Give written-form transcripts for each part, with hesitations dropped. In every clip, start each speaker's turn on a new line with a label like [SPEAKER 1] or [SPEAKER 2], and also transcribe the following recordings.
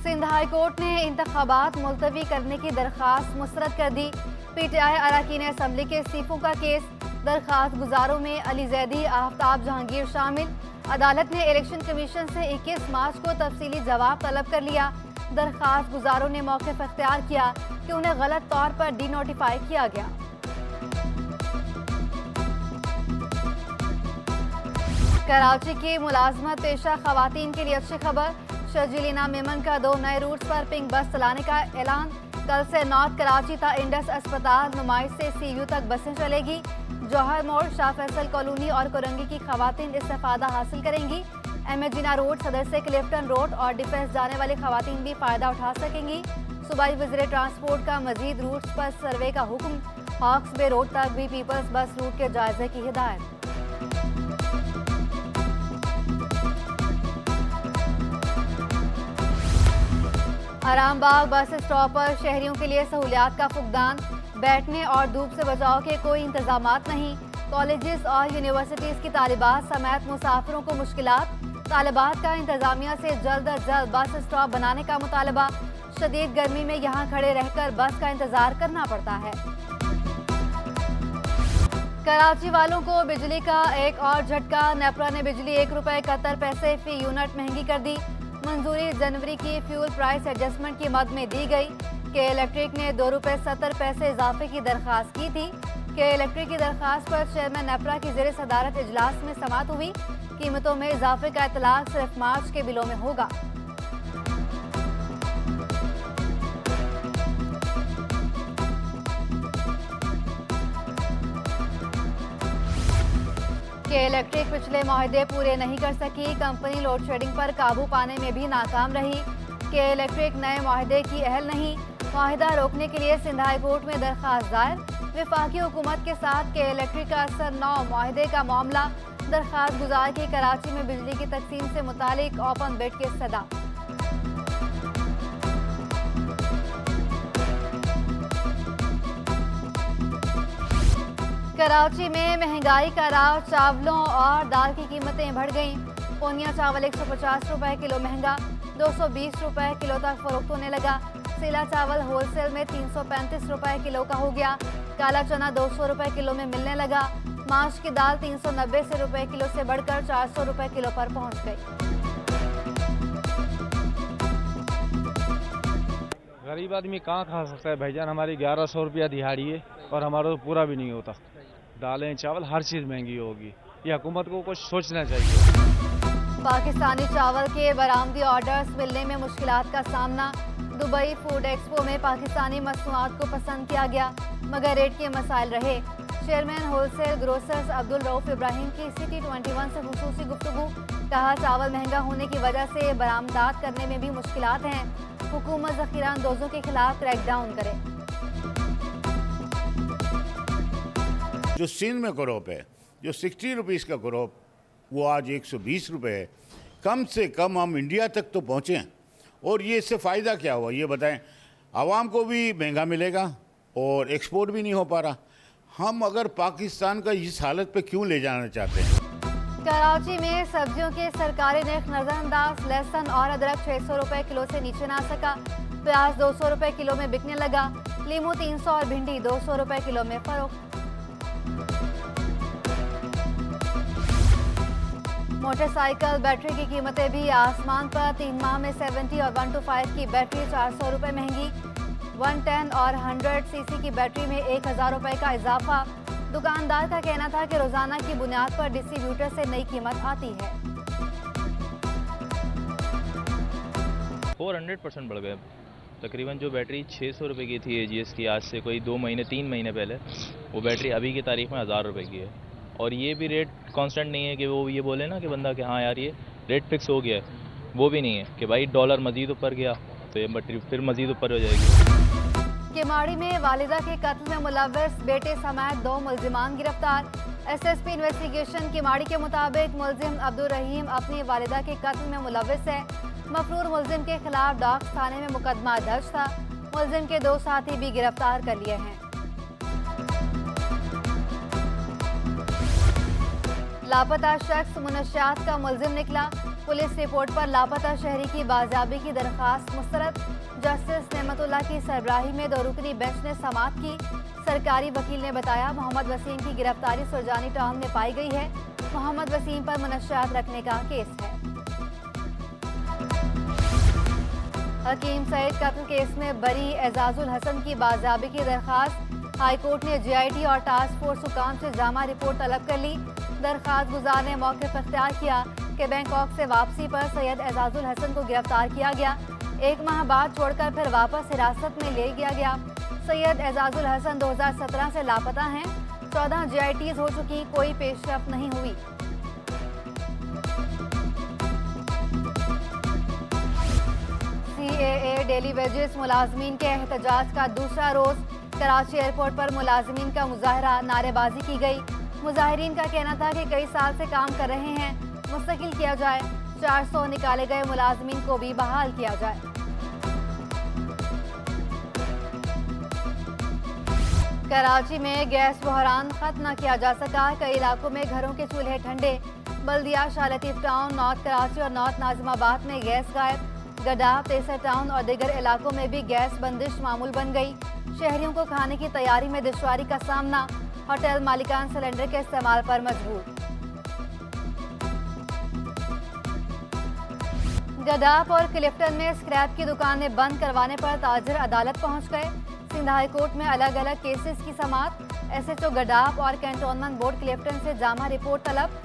[SPEAKER 1] Sindh high court ने इंतखाबात मुलतवी करने की दरख्वास्त मुस्तरद कर दी। पीटीआई अरकान असम्बली के इस्तीफों का केस। दरख्वास्त गुजारों में अली जैदी, आफ्ताब जहांगीर शामिल। अदालत ने इलेक्शन कमीशन से 21 मार्च को तफसीली जवाब तलब कर लिया। दरख्वास्त गुजारों ने मौक़िफ़ इख्तियार किया कि उन्हें गलत तौर पर डी नोटिफाई किया गया। कराची की मुलाजमत पेशा खवातीन के लिए अच्छी खबर। शर्जीलिना मेमन का 2 नए रूट्स पर पिंक बस चलाने का ऐलान। कल से नॉर्थ कराची ता इंडस अस्पताल, नुमाइश से सीयू तक बसें चलेगी। जौहर मोड़, शाह फैसल कॉलोनी और कोरंगी की खवातीन इस्तेफादा हासिल करेंगी। एमेजिना रोड, सदर से क्लिफ्टन रोड और डिफेंस जाने वाली खवातीन भी फ़ायदा उठा सकेंगी। सूबाई वज़ीर ट्रांसपोर्ट का मजीद रूट्स पर सर्वे का हुक्म। हॉक्स बे रोड तक भी पीपल्स बस रूट के जायजे की हिदायत। आरामबाग बस स्टॉप पर शहरियों के लिए सहूलियात का फुकदान। बैठने और धूप से बचाव के कोई इंतजामात नहीं। कॉलेजेस और यूनिवर्सिटीज़ की तालिबात समेत मुसाफिरों को मुश्किलात। तालिबात का इंतजामिया से जल्द अज जल्द बस स्टॉप बनाने का मुतालबा। शदीद गर्मी में यहाँ खड़े रहकर बस का इंतजार करना पड़ता है। कराची वालों को बिजली का एक और झटका। नेपरा ने बिजली ₹1.71 फी यूनिट महंगी कर दी। मंजूरी जनवरी की फ्यूल प्राइस एडजस्टमेंट की मद में दी गई। के इलेक्ट्रिक ने ₹2.70 इजाफे की दरख्वास्त की थी। के इलेक्ट्रिक की दरख्वास्त पर चेयरमैन नेपरा की ज़ेर सदारत इजलास में समाअत हुई। कीमतों में इजाफे का इतलाक सिर्फ मार्च के बिलों में होगा। के इलेक्ट्रिक पिछले मुआहदे पूरे नहीं कर सकी। कंपनी लोड शेडिंग पर काबू पाने में भी नाकाम रही। के इलेक्ट्रिक नए मुआहदे की अहल नहीं। मुआहदा रोकने के लिए सिंध हाई कोर्ट में दरख्वास्त दायर। वफाकी हुकूमत के साथ के इलेक्ट्रिक का असर 9 मुआहदे का मामला। दरख्वास्त गुजार की कराची में बिजली की तकसीम से मुतालिक ओपन बिड की सदा। कराची में महंगाई का राव। चावलों और दाल की कीमतें बढ़ गईं। पोनिया चावल ₹150 किलो महंगा, ₹220 किलो तक फरोख्त होने लगा। सीला चावल होलसेल में ₹335 किलो का हो गया। काला चना ₹200 किलो में मिलने लगा। माश की दाल ₹390 किलो से बढ़कर ₹400 किलो पर पहुंच गई।
[SPEAKER 2] गरीब आदमी कहाँ खा सकता है भाईजान। हमारी ₹1100 दिहाड़ी है और हमारा तो पूरा भी नहीं होता। दालें चावल हर चीज़ महंगी होगी। ये हुकूमत को कुछ सोचना चाहिए।
[SPEAKER 1] पाकिस्तानी चावल के बरामदी ऑर्डर्स मिलने में मुश्किलात का सामना। दुबई फूड एक्सपो में पाकिस्तानी मसनूआत को पसंद किया गया मगर रेट के मसाइल रहे। Chairman wholesale grocers Abdul Rauf Ibrahim की सिटी 21 से खुसूसी गुफ्तगू। कहा चावल महंगा होने की वजह से बरामदात करने में भी मुश्किलात हैं। हुकूमत ज़ख़ीरा अंदोज़ों के खिलाफ क्रैकडाउन करे।
[SPEAKER 3] जो सिंध में क्रॉप है, जो ₹60 का क्रॉप, वो आज ₹120 है। कम से कम हम इंडिया तक तो पहुँचे और ये इससे फ़ायदा क्या हुआ ये बताएं। आवाम को भी महंगा मिलेगा और एक्सपोर्ट भी नहीं हो पा रहा। हम अगर पाकिस्तान का इस हालत पे क्यों ले जाना चाहते हैं।
[SPEAKER 1] कराची में सब्जियों के सरकारी निर्ख नजरअंदाज। लहसुन और अदरक ₹600 किलो से नीचे ना सका। प्याज ₹200 किलो में बिकने लगा। लीमू 300 और भिंडी ₹200 किलो में फरोख्त। मोटरसाइकिल बैटरी की कीमतें भी आसमान पर। 3 माह में 70 और 125 की बैटरी ₹400 महंगी। 110 और 100 सीसी की बैटरी में ₹1000 का इजाफा। दुकानदार का कहना था कि रोजाना की बुनियाद पर डिस्ट्रीब्यूटर से नई कीमत आती है।
[SPEAKER 4] 400% बढ़ गए। तकरीबन जो बैटरी ₹600 की थी AGS की, आज से कोई 2 महीने 3 महीने पहले, वो बैटरी अभी की तारीख में ₹1000 की है। और ये भी रेट कांस्टेंट नहीं है कि वो ये बोले ना कि बंदा कि हाँ यार ये रेट फिक्स हो गया है। वो भी नहीं है कि भाई डॉलर मजीद ऊपर गया तो ये बैटरी फिर मजीद ऊपर हो जाएगी।
[SPEAKER 1] केमाड़ी में वालिदा के कत्ल में मुलव्वस बेटे समेत 2 मुल्जिमान गिरफ्तार। SSP इन्वेस्टिगेशन केमाड़ी के मुताबिक मुल्जिम अब्दुल रहीम अपनी वालिदा के कत्ल में मुलव्वस है। मफरूर मुल्जिम के खिलाफ डॉक्स थाने में मुकदमा दर्ज था। मुल्जिम के 2 साथी भी गिरफ्तार कर लिए हैं। लापता शख्स मुनशियात का मुलजिम निकला। पुलिस रिपोर्ट पर लापता शहरी की बाजियाबी की दरखास्त मुस्तरद। जस्टिस नेमतुल्लाह की सरबराही में 2 रुकनी बेंच ने समाअत की। सरकारी वकील ने बताया मोहम्मद वसीम की गिरफ्तारी सुरजानी टाउन में पाई गई है। मोहम्मद वसीम पर मुनशियात रखने का केस है। हकीम सईद कत्ल केस में बरी एजाजुल हसन की बाजियाबी की दरखास्त। हाईकोर्ट ने GIT और टास्क फोर्स हुकाम से जामा रिपोर्ट तलब कर ली। दरखास्त गुजार ने मौक़िफ़ इख्तियार किया कि बैंकॉक से वापसी पर सैयद एजाजुल हसन को गिरफ्तार किया गया। 1 माह बाद छोड़कर फिर वापस हिरासत में ले लिया गया। सैयद एजाजुल हसन 2017 से लापता हैं। 14 GITs हो चुकी, कोई पेशरफ नहीं हुई। CAA डेली वेजेस मुलाजमीन के एहतजाज का दूसरा रोज। कराची एयरपोर्ट पर मुलाजमीन का मुजाहरा, नारेबाजी की गई। मुजाहिरीन का कहना था कि कई साल से काम कर रहे हैं, मुस्तकिल किया जाए। 400 निकाले गए मुलाजमीन को भी बहाल किया जाए। कराची में गैस बहरान खत्म न किया जा सका। कई इलाकों में घरों के चूल्हे ठंडे। बल्दिया, शाह लतीफ टाउन, नॉर्थ कराची और नॉर्थ नाजिमाबाद में गैस गायब। गडा, तेसर टाउन और दीगर इलाकों में भी गैस बंदिश मामूल बन गई। शहरियों को खाने की तैयारी में दुश्वारी का सामना। होटल मालिकान सिलेंडर के इस्तेमाल पर मजबूर। गडाप और क्लिफ्टन में स्क्रैप की दुकानें बंद करवाने पर ताजिर अदालत पहुंच गए। सिंध हाई कोर्ट में अलग अलग केसेस की समाअत। SHO गडाप और कैंटोनमेंट बोर्ड क्लिफ्टन से जामा रिपोर्ट तलब।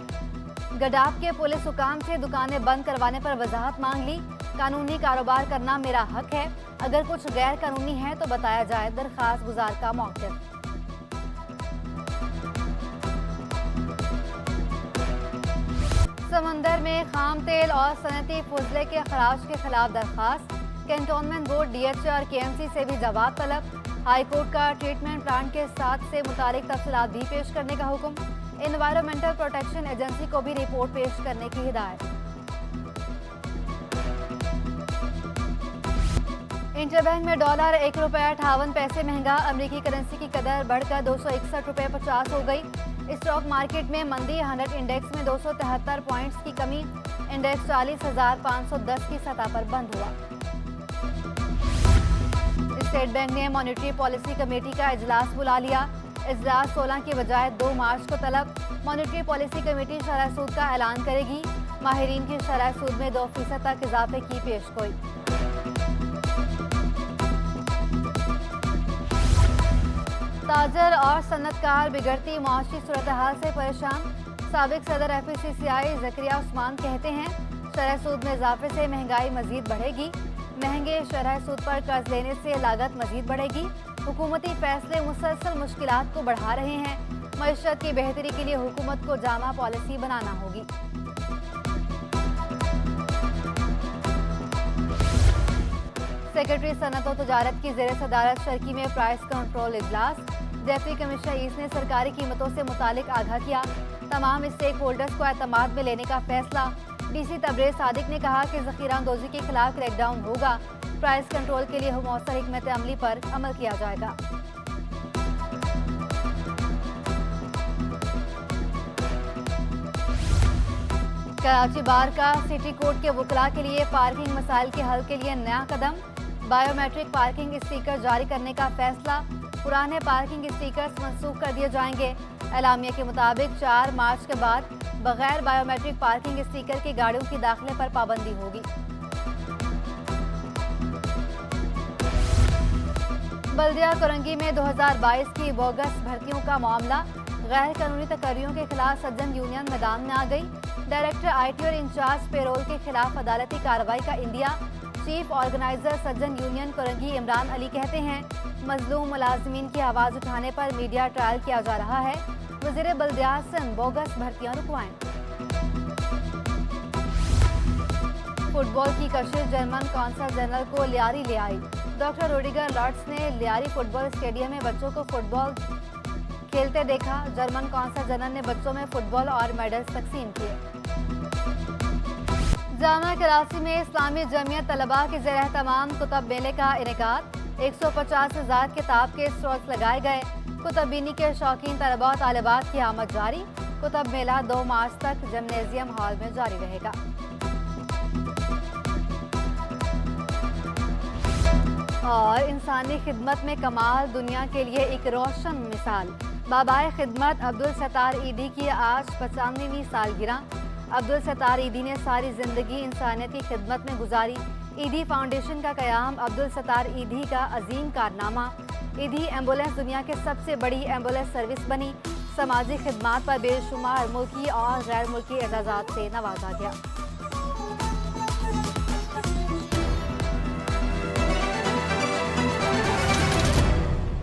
[SPEAKER 1] गडाप के पुलिस हुकाम से दुकानें बंद करवाने पर वजाहत मांग ली। कानूनी कारोबार करना मेरा हक है, अगर कुछ गैर कानूनी है तो बताया जाए, दरखास्त गुजार का मौक़िफ़। समंदर में खाम तेल और सनती फुजले के खराज के खिलाफ दरखास्त। कैंटोनमेंट बोर्ड, DHA और KMC से भी जवाब तलब। हाईकोर्ट का ट्रीटमेंट प्लांट के साथ से मुतालिक तफसीलात भी पेश करने का हुक्म। एनवायरमेंटल प्रोटेक्शन एजेंसी को भी रिपोर्ट पेश करने की हिदायत। इंटरबैंक में डॉलर ₹1.58 महंगा। अमेरिकी करेंसी की कदर बढ़कर ₹261.50 हो गई। स्टॉक मार्केट में मंदी। 100 इंडेक्स में 273 पॉइंट्स की कमी। इंडेक्स 40,510 की सतह पर बंद हुआ। स्टेट बैंक ने मॉनेटरी पॉलिसी कमेटी का इजलास बुला लिया। इजलास 16 की बजाय 2 मार्च को तलब। मॉनेटरी पॉलिसी कमेटी शरह सूद का ऐलान करेगी। माहिरीन की शरह सूद में 2% तक इजाफे की पेशगोई। ताजर और सन्नतकार बिगड़ती माशी सूरत हाल से परेशान। साबिक सदर FPCCI ज़करिया उस्मान कहते हैं शरह सूद में इजाफे से महंगाई मजीद बढ़ेगी। महंगे शरह सूद पर कर्ज लेने से लागत मजीद बढ़ेगी। हुकूमती फैसले मुसलसल मुश्किलात को बढ़ा रहे हैं। मईशत की बेहतरी के लिए हुकूमत को जामा पॉलिसी बनाना होगी। सेक्रेटरी सनत और तजारत की ज़ेर सदारत शर्की में प्राइस कंट्रोल इजलास। डेप्टी कमिश्नर ईस्ट ने सरकारी कीमतों से मुतालिक आगाह किया। तमाम स्टेक होल्डर्स को एतमाद में लेने का फैसला। DC तबरेज़ सादिक ने कहा कि ज़ख़ीरांदोज़ी के खिलाफ क्रैकडाउन होगा। प्राइस कंट्रोल के लिए मौसर हिकमत अमली पर अमल किया जाएगा। कराची बार का सिटी कोर्ट के वकला के लिए पार्किंग मसाइल के हल के लिए नया कदम। बायोमेट्रिक पार्किंग स्टिकर जारी करने का फैसला। पुराने पार्किंग स्टिकर्स मंसूख कर दिए जाएंगे। एलामिया के मुताबिक 4 मार्च के बाद बगैर बायोमेट्रिक पार्किंग स्टिकर की गाड़ियों की दाखिले पर पाबंदी होगी। बल्दिया कोरंगी में 2022 की बोगस भर्तियों का मामला। गैर कानूनी तकर्रियों के खिलाफ सज्जन यूनियन मैदान में आ गई। डायरेक्टर IT और इंचार्ज पेरोल के खिलाफ अदालती कार्रवाई का इंदिया। चीफ ऑर्गेनाइजर सज्जन यूनियन कोरंगी इमरान अली कहते हैं मजलूम मुलाजमीन की आवाज़ उठाने पर मीडिया ट्रायल किया जा रहा है। वज़ीर बल्दियात सिंध बोगस भर्तियां रुकवाएं। फुटबॉल की कशिश जर्मन कौंसल जनरल को लियारी ले आई। डॉक्टर रोडिगर लॉर्ड्स ने लियारी फुटबॉल स्टेडियम में बच्चों को फुटबॉल खेलते देखा। जर्मन कौंसल जनरल ने बच्चों में फुटबॉल और मेडल्स तकसीम किए। जामा कराची में इस्लामी जमीयत तलबा के ज़ेर तमाम कुतब मेले का इनेकाद। 150 से ज़्यादा किताब के स्टॉल्स लगाए गए। कुतुबीनी के शौकीन तलबा और तालिबात की आमद जारी। कुतुब मेला 2 मार्च तक जिम्नेजियम हॉल में जारी रहेगा। और इंसानी खिदमत में कमाल, दुनिया के लिए एक रोशन मिसाल। बाबाए खिदमत अब्दुल सत्तार ईदी की आज 95वीं सालगिरह। अब्दुल सत्तार ईदी ने सारी ज़िंदगी इंसानियत की खिदमत में गुजारी। ईदी फाउंडेशन का क़याम अब्दुल सत्तार ईदी का अजीम कारनामा। ईदी एम्बुलेंस दुनिया के सबसे बड़ी एम्बुलेंस सर्विस बनी। समाजी खिदमात पर बेशुमार मुल्की और गैर मुल्की एजाज़ात से नवाजा गया।